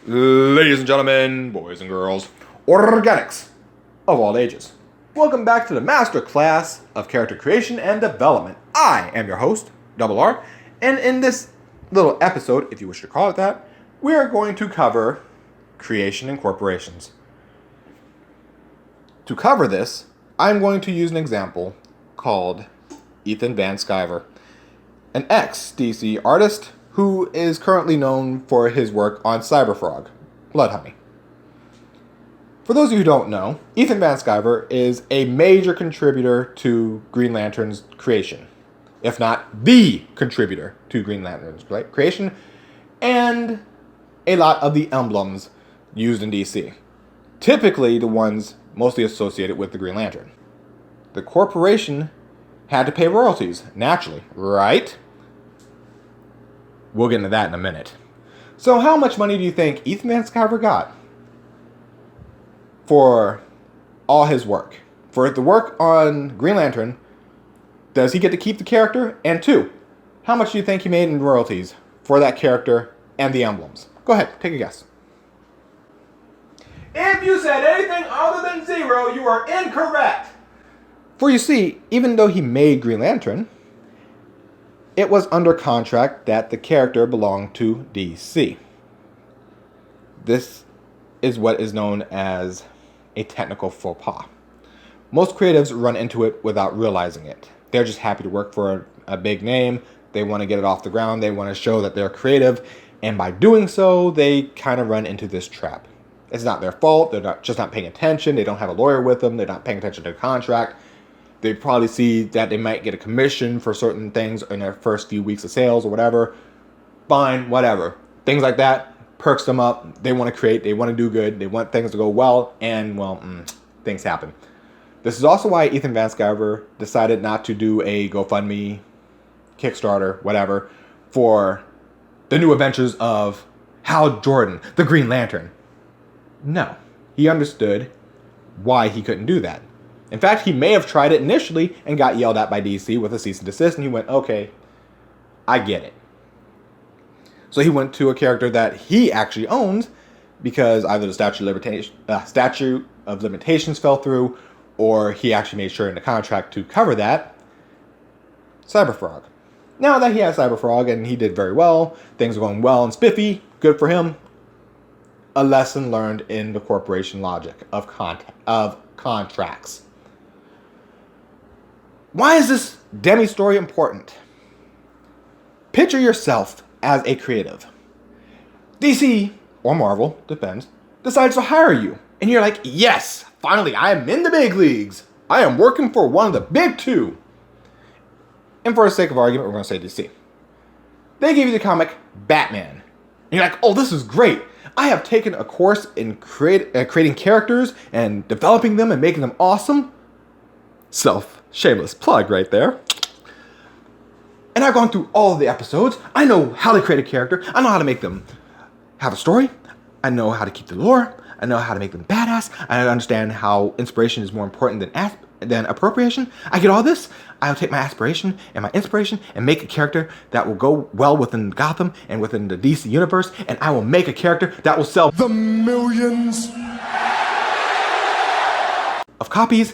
Ladies and gentlemen, boys and girls, organics of all ages. Welcome back to the master class of character creation and development. I am your host, Double R, and in this little episode, if you wish to call it that, we are going to cover creation and corporations. To cover this, I'm going to use an example called Ethan Van Sciver, an ex-DC artist who is currently known for his work on Cyberfrog, Blood Honey. For those of you who don't know, Ethan Van Sciver is a major contributor to Green Lantern's creation, if not the contributor to Green Lantern's creation, and a lot of the emblems used in DC, typically the ones mostly associated with the Green Lantern. The corporation had to pay royalties, naturally, right? We'll get into that in a minute. So how much money do you think Ethan Van Sciver got for all his work? For the work on Green Lantern, does he get to keep the character? And two, how much do you think he made in royalties for that character and the emblems? Go ahead, take a guess. If you said anything other than zero, you are incorrect. For you see, even though he made Green Lantern, it was under contract that the character belonged to DC. This is what is known as a technical faux pas. Most creatives run into it without realizing it. They're just happy to work for a big name. They want to get it off the ground. They want to show that they're creative. And by doing so, they kind of run into this trap. It's not their fault. They're not paying attention. They don't have a lawyer with them. They're not paying attention to the contract. They probably see that they might get a commission for certain things in their first few weeks of sales or whatever. Fine, whatever. Things like that perks them up. They want to create. They want to do good. They want things to go well. And, well, things happen. This is also why Ethan Van Sciver decided not to do a GoFundMe, Kickstarter, whatever, for the new adventures of Hal Jordan, the Green Lantern. No. He understood why he couldn't do that. In fact, he may have tried it initially and got yelled at by DC with a cease and desist, and he went, okay, I get it. So he went to a character that he actually owns because either the statute of limitations fell through, or he actually made sure in the contract to cover that, Cyberfrog. Now that he has Cyberfrog and he did very well, things are going well and spiffy, good for him. A lesson learned in the corporation logic of contracts. Why is this demi-story important? Picture yourself as a creative. DC, or Marvel, depends, decides to hire you. And you're like, yes, finally, I am in the big leagues. I am working for one of the big two. And for the sake of argument, we're going to say DC. They give you the comic Batman. And you're like, oh, this is great. I have taken a course in creating characters and developing them and making them awesome. Shameless plug right there. And I've gone through all of the episodes. I know how to create a character. I know how to make them have a story. I know how to keep the lore. I know how to make them badass. I understand how inspiration is more important than appropriation. I get all this. I'll take my aspiration and my inspiration and make a character that will go well within Gotham and within the DC universe, and I will make a character that will sell the millions of copies,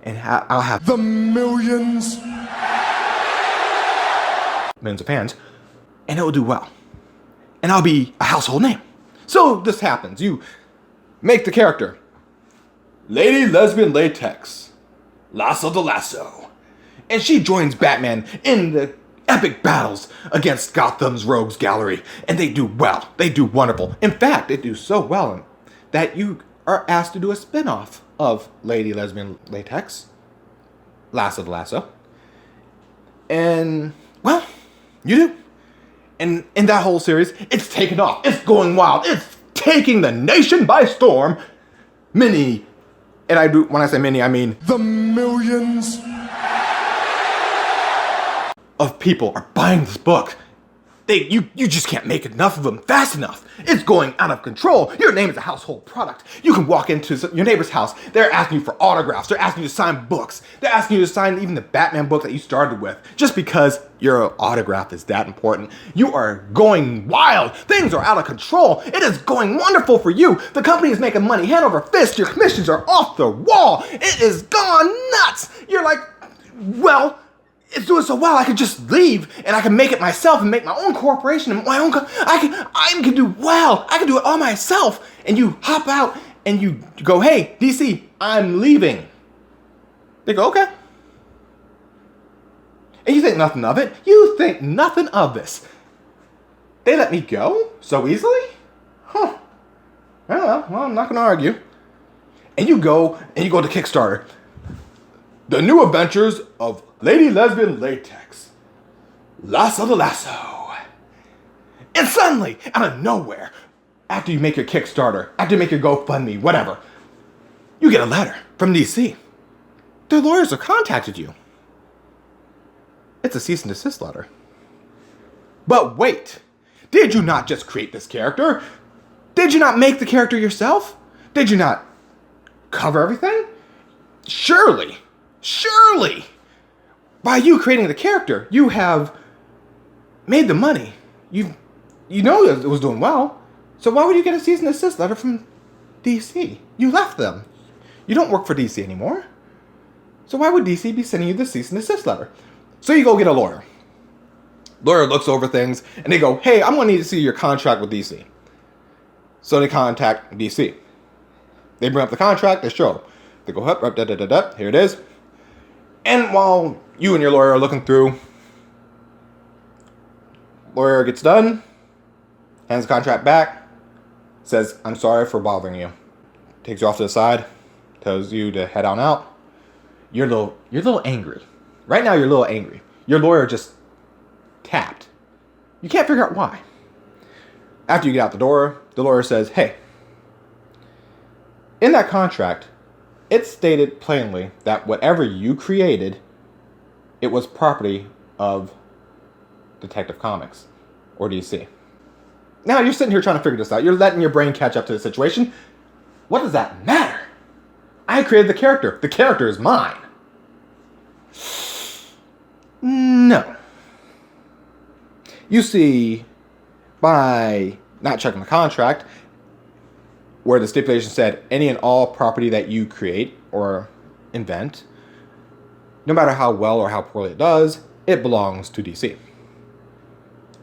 and I'll have the millions of fans, and it will do well. And I'll be a household name. So this happens. You make the character Lady Lesbian Latex, Lasso the Lasso. And she joins Batman in the epic battles against Gotham's Rogues Gallery. And they do well. They do wonderful. In fact, they do so well that you are asked to do a spin-off of Lady Lesbian Latex, Lasso the Lasso. And, well, you do. And in that whole series, it's taken off. It's going wild. It's taking the nation by storm. When I say many, I mean the millions of people are buying this book. You just can't make enough of them fast enough. It's going out of control. Your name is a household product. You can walk into your neighbor's house. They're asking you for autographs. They're asking you to sign books. They're asking you to sign even the Batman book that you started with, just because your autograph is that important. You are going wild. Things are out of control. It is going wonderful for you. The company is making money hand over fist. Your commissions are off the wall. It is gone nuts. You're like, well, it's doing so well, I could just leave and I can make it myself and make my own corporation and my own. I can do well. I can do it all myself. And you hop out and you go, hey, DC, I'm leaving. They go, okay. And you think nothing of it. You think nothing of this. They let me go so easily? Huh. Well, I'm not going to argue. And you go to Kickstarter. The new adventures of Lady Lesbian Latex. Lasso the Lasso. And suddenly, out of nowhere, after you make your Kickstarter, after you make your GoFundMe, whatever, you get a letter from DC. Their lawyers have contacted you. It's a cease and desist letter. But wait, did you not just create this character? Did you not make the character yourself? Did you not cover everything? Surely, by you creating the character, you have made the money. You know it was doing well. So why would you get a cease and desist letter from DC? You left them. You don't work for DC anymore. So why would DC be sending you the cease and desist letter? So you go get a lawyer. Lawyer looks over things and they go, hey, I'm going to need to see your contract with DC. So they contact DC. They bring up the contract, they show. They go, here it is. And while you and your lawyer are looking through, lawyer gets done, hands the contract back, says, I'm sorry for bothering you. Takes you off to the side, tells you to head on out. You're a little angry. Right now you're a little angry. Your lawyer just tapped. You can't figure out why. After you get out the door, the lawyer says, hey, in that contract, it stated plainly that whatever you created, it was property of Detective Comics or DC. Now you're sitting here trying to figure this out. You're letting your brain catch up to the situation. What does that matter? I created the character. The character is mine. No. You see, by not checking the contract, where the stipulation said any and all property that you create or invent, no matter how well or how poorly it does, it belongs to DC.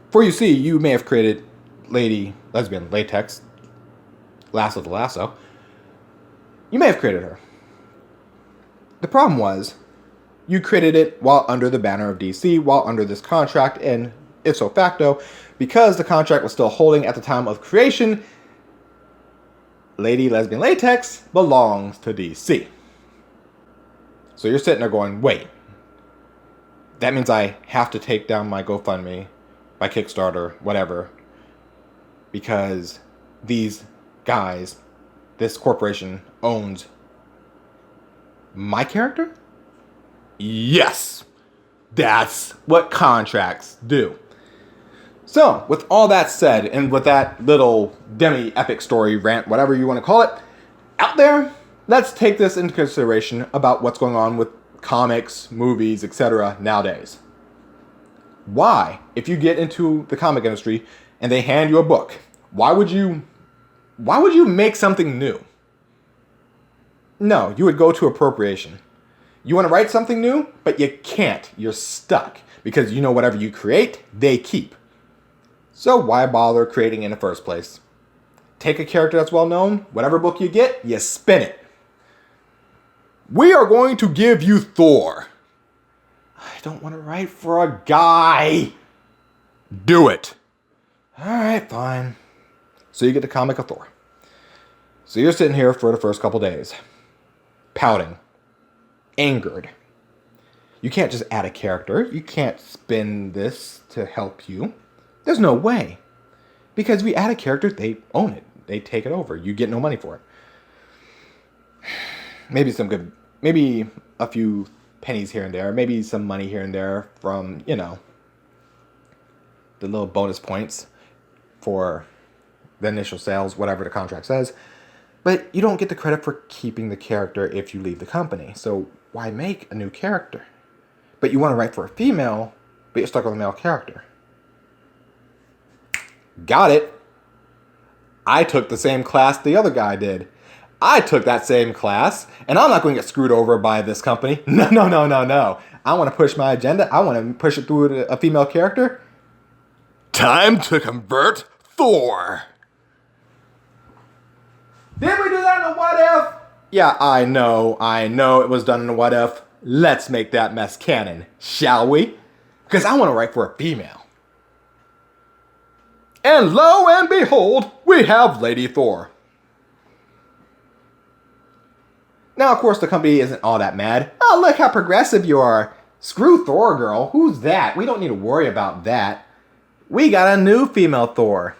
For you see, you may have created Lady Lesbian Latex, Lasso the Lasso. You may have created her. The problem was, you created it while under the banner of DC, while under this contract, and ipso facto, because the contract was still holding at the time of creation, Lady Lesbian Latex belongs to DC. So you're sitting there going, wait, that means I have to take down my GoFundMe, my Kickstarter, whatever, because these guys, this corporation owns my character? Yes, that's what contracts do. So, with all that said, and with that little demi-epic story rant, whatever you want to call it, out there, let's take this into consideration about what's going on with comics, movies, etc. nowadays. Why, if you get into the comic industry and they hand you a book, why would you make something new? No, you would go to appropriation. You want to write something new, but you can't. You're stuck. Because you know whatever you create, they keep. So why bother creating in the first place? Take a character that's well known, whatever book you get, you spin it. We are going to give you Thor. I don't want to write for a guy. Do it. Alright, fine. So you get the comic of Thor. So you're sitting here for the first couple days, pouting, angered. You can't just add a character. You can't spin this to help you. There's no way. Because we add a character, they own it. They take it over. You get no money for it. Maybe a few pennies here and there. Maybe some money here and there from, the the little bonus points for the initial sales, whatever the contract says. But you don't get the credit for keeping the character if you leave the company. So why make a new character? But you want to write for a female, but you're stuck with a male character. Got it. I took the same class the other guy did. I took that same class, and I'm not going to get screwed over by this company. No. I want to push my agenda. I want to push it through a female character. Time to convert Thor. Did we do that in a What If? Yeah, I know it was done in a What If. Let's make that mess canon, shall we? Because I want to write for a female. And lo and behold, we have Lady Thor. Now, of course, the company isn't all that mad. Oh, look how progressive you are. Screw Thor, girl. Who's that? We don't need to worry about that. We got a new female Thor.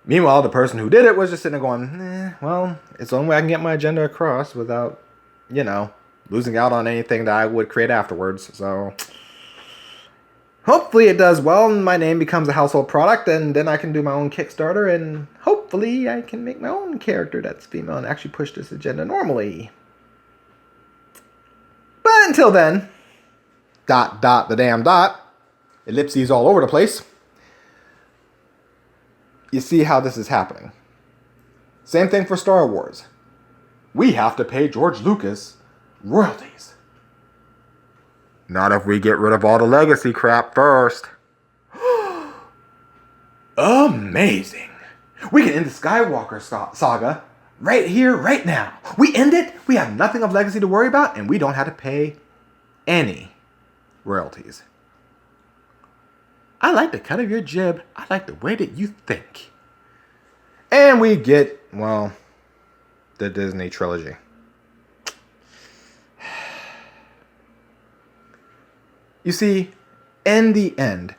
Meanwhile, the person who did it was just sitting there going, well, it's the only way I can get my agenda across without, losing out on anything that I would create afterwards. So hopefully it does well and my name becomes a household product, and then I can do my own Kickstarter, and hopefully I can make my own character that's female and actually push this agenda normally. But until then, ... the damn ... ellipses all over the place. You see how this is happening. Same thing for Star Wars. We have to pay George Lucas royalties. Not if we get rid of all the legacy crap first. Amazing. We can end the Skywalker saga right here, right now. We end it, we have nothing of legacy to worry about, and we don't have to pay any royalties. I like the cut of your jib. I like the way that you think. And we get, well, the Disney trilogy. You see, in the end,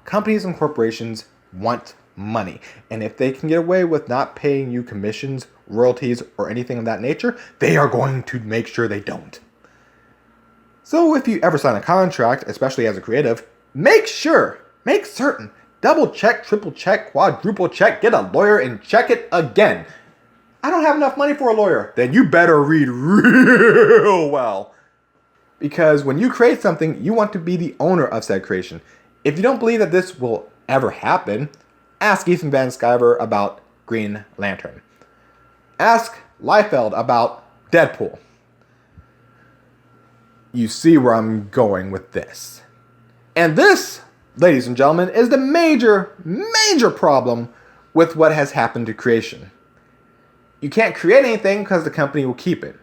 companies and corporations want money. And if they can get away with not paying you commissions, royalties, or anything of that nature, they are going to make sure they don't. So if you ever sign a contract, especially as a creative, make certain, double check, triple check, quadruple check, get a lawyer and check it again. I don't have enough money for a lawyer. Then you better read real well. Because when you create something, you want to be the owner of said creation. If you don't believe that this will ever happen, ask Ethan Van Sciver about Green Lantern. Ask Liefeld about Deadpool. You see where I'm going with this. And this, ladies and gentlemen, is the major problem with what has happened to creation. You can't create anything because the company will keep it.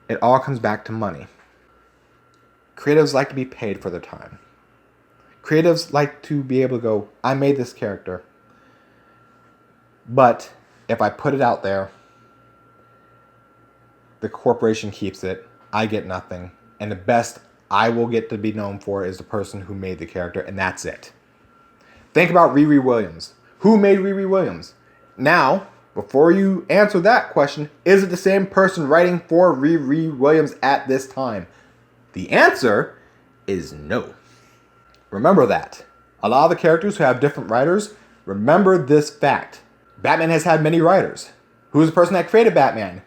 It all comes back to money. Creatives like to be paid for their time. Creatives like to be able to go, I made this character, but if I put it out there, the corporation keeps it, I get nothing, and the best I will get to be known for is the person who made the character, and that's it. Think about Riri Williams. Who made Riri Williams? Now, before you answer that question, is it the same person writing for Riri Williams at this time? The answer is no. Remember that. A lot of the characters who have different writers, remember this fact. Batman has had many writers. Who's the person that created Batman?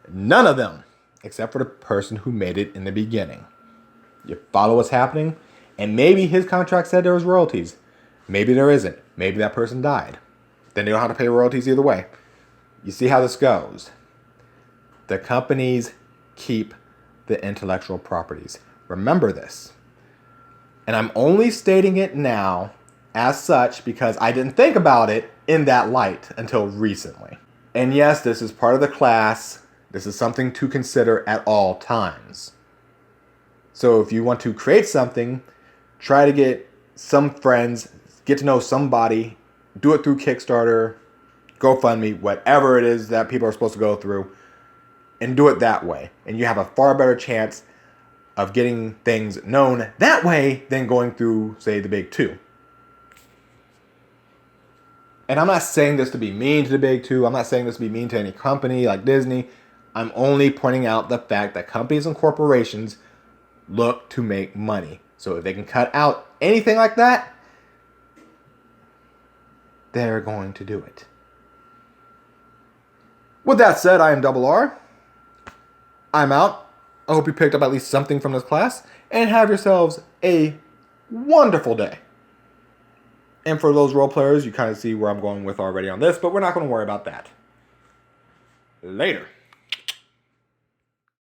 None of them, except for the person who made it in the beginning. You follow what's happening? And maybe his contract said there was royalties. Maybe there isn't. Maybe that person died. Then they don't have to pay royalties either way. You see how this goes. The companies keep the intellectual properties. Remember this. And I'm only stating it now as such because I didn't think about it in that light until recently. And yes, this is part of the class. This is something to consider at all times. So if you want to create something, try to get some friends, get to know somebody, do it through Kickstarter, GoFundMe, whatever it is that people are supposed to go through, and do it that way. And you have a far better chance of getting things known that way than going through, say, the big two. And I'm not saying this to be mean to the big two. I'm not saying this to be mean to any company like Disney. I'm only pointing out the fact that companies and corporations look to make money. So if they can cut out anything like that, they're going to do it. With that said, I am Double R. I'm out. I hope you picked up at least something from this class, and have yourselves a wonderful day. And for those role players, you kind of see where I'm going with already on this, but we're not going to worry about that. Later.